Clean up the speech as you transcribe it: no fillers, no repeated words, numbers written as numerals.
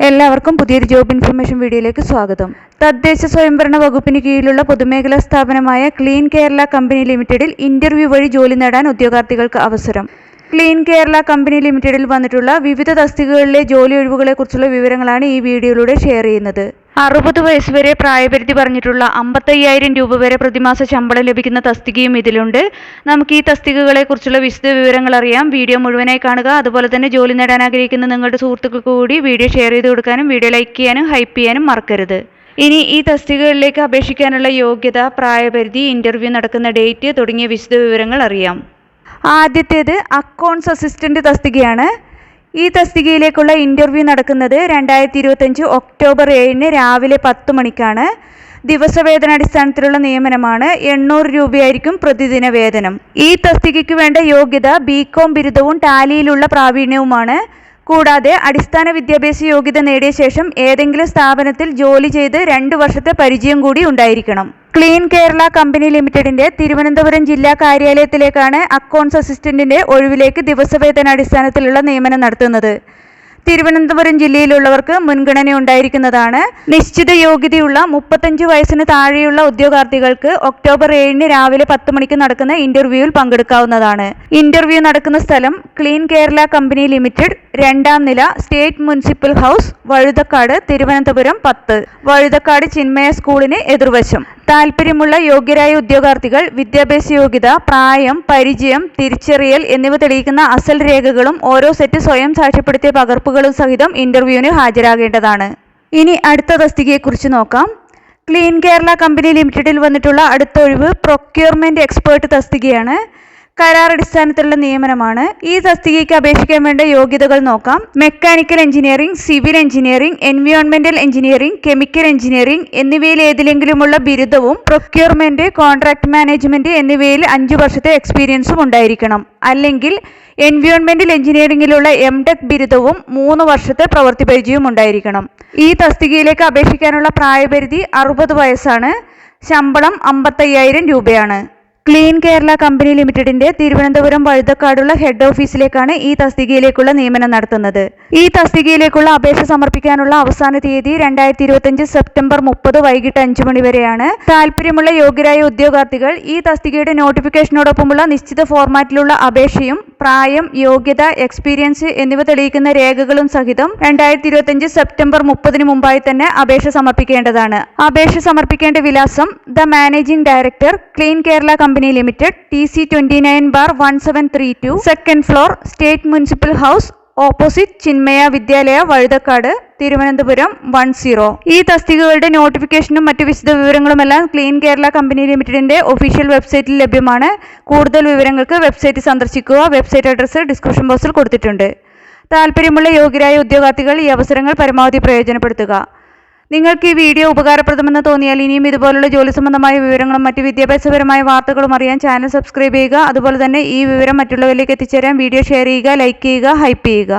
എല്ലാവർക്കും പുതിയൊരു job information വീഡിയോയിലേക്ക് സ്വാഗതം. തദ്ദേശ സ്വയംഭരണ വകുപ്പിന് കീഴിലുള്ള പൊതുമേഖലാ സ്ഥാപനമായ ക്ലീൻ കേരള കമ്പനി ലിമിറ്റഡിൽ ഇന്റർവ്യൂ വഴി ജോലി നേടാൻ ഉദ്യോഗാർത്ഥികൾക്ക് അവസരം. ക്ലീൻ കേരള കമ്പനി ലിമിറ്റഡിൽ വന്നിട്ടുള്ള വിവിധ തസ്തികകളിലെ ജോലി ഒഴിവുകളെക്കുറിച്ചുള്ള വിവരങ്ങളാണ് ഈ വീഡിയോയിലൂടെ ഷെയർ ചെയ്യുന്നത്. 60 വയസ്സ് വരെ പ്രായപരിധി പറഞ്ഞിട്ടുള്ള 55,000 രൂപ വരെ പ്രതിമാസ ശമ്പളം ലഭിക്കുന്ന തസ്തികയും ഇതിലുണ്ട്. നമുക്ക് ഈ തസ്തികകളെക്കുറിച്ചുള്ള വിശദ വിവരങ്ങൾ അറിയാം. വീഡിയോ മുഴുവനായി കാണുക. അതുപോലെ തന്നെ ജോലി നേടാൻ ആഗ്രഹിക്കുന്ന നിങ്ങളുടെ സുഹൃത്തുക്കൾക്ക് കൂടി വീഡിയോ ഷെയർ ചെയ്ത് കൊടുക്കാനും വീഡിയോ ലൈക്ക് ചെയ്യാനും ഹൈപ്പ് ചെയ്യാനും മറക്കരുത്. ഇനി ഈ തസ്തികകളിലേക്ക് അപേക്ഷിക്കാനുള്ള യോഗ്യത, പ്രായപരിധി, ഇന്റർവ്യൂ നടക്കുന്ന ഡേറ്റ് തുടങ്ങിയ വിശദ വിവരങ്ങൾ അറിയാം. ആദ്യത്തേത് അക്കൗണ്ട്സ് അസിസ്റ്റന്റ് തസ്തികയാണ്. ഈ തസ്തികയിലേക്കുള്ള ഇന്റർവ്യൂ നടക്കുന്നത് 2025 ഒക്ടോബർ 7 രാവിലെ 10 മണിക്കാണ്. ദിവസവേതനാടിസ്ഥാനത്തിലുള്ള നിയമനമാണ്. 800 രൂപയായിരിക്കും പ്രതിദിന വേതനം. ഈ തസ്തികയ്ക്ക് വേണ്ട യോഗ്യത ബികോം ബിരുദവും ടാലിയിലുള്ള പ്രാവീണ്യവുമാണ്. കൂടാതെ അടിസ്ഥാന വിദ്യാഭ്യാസ യോഗ്യത നേടിയ ശേഷം ഏതെങ്കിലും സ്ഥാപനത്തിൽ ജോലി ചെയ്ത് 2 വർഷത്തെ പരിചയം കൂടി ഉണ്ടായിരിക്കണം. ക്ലീൻ കേരള കമ്പനി ലിമിറ്റഡിന്റെ തിരുവനന്തപുരം ജില്ലാ കാര്യാലയത്തിലേക്കാണ് അക്കൗണ്ട്സ് അസിസ്റ്റന്റിന്റെ ഒഴിവിലേക്ക് ദിവസവേതനാടിസ്ഥാനത്തിലുള്ള നിയമനം നടത്തുന്നത്. തിരുവനന്തപുരം ജില്ലയിലുള്ളവർക്ക് മുൻഗണന ഉണ്ടായിരിക്കുന്നതാണ്. നിശ്ചിത യോഗ്യതയുള്ള 35 വയസ്സിന് താഴെയുള്ള ഉദ്യോഗാർത്ഥികൾക്ക് ഒക്ടോബർ 7 രാവിലെ 10 മണിക്ക് നടക്കുന്ന ഇന്റർവ്യൂവിൽ പങ്കെടുക്കാവുന്നതാണ്. ഇന്റർവ്യൂ നടക്കുന്ന സ്ഥലം ക്ലീൻ കേരള കമ്പനി ലിമിറ്റഡ്, 2ാം നില, state municipal house, Vazhuthacaud, Thiruvananthapuram 10. Vazhuthacaud Chinmaya സ്കൂളിന് എതിർവശം. താൽപ്പര്യമുള്ള യോഗ്യരായ ഉദ്യോഗാർത്ഥികൾ വിദ്യാഭ്യാസ യോഗ്യത, പ്രായം, പരിചയം, തിരിച്ചറിയൽ എന്നിവ തെളിയിക്കുന്ന അസൽ രേഖകളും ഓരോ സെറ്റ് സ്വയം സാക്ഷ്യപ്പെടുത്തിയ പകർപ്പുകളും സഹിതം ഇന്റർവ്യൂവിന് ഹാജരാകേണ്ടതാണ്. ഇനി അടുത്ത തസ്തികയെക്കുറിച്ച് നോക്കാം. ക്ലീൻ കേരള കമ്പനി ലിമിറ്റഡിൽ വന്നിട്ടുള്ള അടുത്ത ഒഴിവ് പ്രൊക്യൂർമെന്റ് എക്സ്പേർട്ട് തസ്തികയാണ്. കരാറടിസ്ഥാനത്തിലുള്ള നിയമനമാണ്. ഈ തസ്തികയ്ക്ക് അപേക്ഷിക്കാൻ വേണ്ട യോഗ്യതകൾ നോക്കാം. മെക്കാനിക്കൽ എഞ്ചിനീയറിംഗ്, സിവിൽ എഞ്ചിനീയറിംഗ്, എൻവയോൺമെന്റൽ എഞ്ചിനീയറിംഗ്, കെമിക്കൽ എഞ്ചിനീയറിംഗ് എന്നിവയിൽ ഏതിലെങ്കിലുമുള്ള ബിരുദവും പ്രൊക്യൂർമെന്റ്, കോൺട്രാക്ട് മാനേജ്മെന്റ് എന്നിവയിൽ 5 വർഷത്തെ എക്സ്പീരിയൻസും ഉണ്ടായിരിക്കണം. അല്ലെങ്കിൽ എൻവയോൺമെന്റൽ എഞ്ചിനീയറിംഗിലുള്ള എംടെക് ബിരുദവും 3 വർഷത്തെ പ്രവൃത്തി പരിചയവും ഉണ്ടായിരിക്കണം. ഈ തസ്തികയിലേക്ക് അപേക്ഷിക്കാനുള്ള പ്രായപരിധി 60 വയസ്സാണ്. ശമ്പളം 55,000 രൂപയാണ്. ക്ലീൻ കേരള കമ്പനി ലിമിറ്റഡിന്റെ തിരുവനന്തപുരം വഴുതക്കാടുള്ള ഹെഡ് ഓഫീസിലേക്കാണ് ഈ തസ്തികയിലേക്കുള്ള നിയമനം നടത്തുന്നത്. ഈ തസ്തികയിലേക്കുള്ള അപേക്ഷ സമർപ്പിക്കാനുള്ള അവസാന തീയതി 2025 സെപ്റ്റംബർ 30 വൈകിട്ട് 5 മണി വരെയാണ്. താൽപ്പര്യമുള്ള യോഗ്യരായ ഉദ്യോഗാർത്ഥികൾ ഈ തസ്തികയുടെ നോട്ടിഫിക്കേഷനോടൊപ്പമുള്ള നിശ്ചിത ഫോർമാറ്റിലുള്ള അപേക്ഷയും പ്രായം, യോഗ്യത, എക്സ്പീരിയൻസ് എന്നിവ തെളിയിക്കുന്ന രേഖകളും സഹിതം 2025 സെപ്റ്റംബർ 30 മുമ്പായി തന്നെ അപേക്ഷ സമർപ്പിക്കേണ്ടതാണ്. അപേക്ഷ സമർപ്പിക്കേണ്ട വിലാസം: the managing director, clean Kerala company limited, TC 29/1732, second floor, state municipal house, opposite Chinmaya വിദ്യാലയ, വഴുതക്കാട്, തിരുവനന്തപുരം 10. ഈ തസ്തികകളുടെ നോട്ടിഫിക്കേഷനും മറ്റു വിശദ വിവരങ്ങളുമെല്ലാം ക്ലീൻ കേരള കമ്പനി ലിമിറ്റഡിന്റെ ഒഫീഷ്യൽ വെബ്സൈറ്റിൽ ലഭ്യമാണ്. കൂടുതൽ വിവരങ്ങൾക്ക് വെബ്സൈറ്റ് സന്ദർശിക്കുക. വെബ്സൈറ്റ് അഡ്രസ്സ് ഡിസ്ക്രിപ്ഷൻ ബോക്സിൽ കൊടുത്തിട്ടുണ്ട്. താൽപ്പര്യമുള്ള യോഗ്യരായ ഉദ്യോഗാർത്ഥികൾ ഈ അവസരങ്ങൾ പരമാവധി പ്രയോജനപ്പെടുത്തുക. നിങ്ങൾക്ക് ഈ വീഡിയോ ഉപകാരപ്രദമെന്ന് തോന്നിയാൽ ഇനിയും ഇതുപോലുള്ള ജോലി സംബന്ധമായ വിവരങ്ങളും മറ്റ് വിദ്യാഭ്യാസപരമായ വാർത്തകളും അറിയാൻ ചാനൽ സബ്സ്ക്രൈബ് ചെയ്യുക. അതുപോലെ തന്നെ ഈ വിവരം മറ്റുള്ളവരിലേക്ക് എത്തിച്ചേരാൻ വീഡിയോ ഷെയർ ചെയ്യുക, ലൈക്ക് ചെയ്യുക, ഹൈപ്പ് ചെയ്യുക.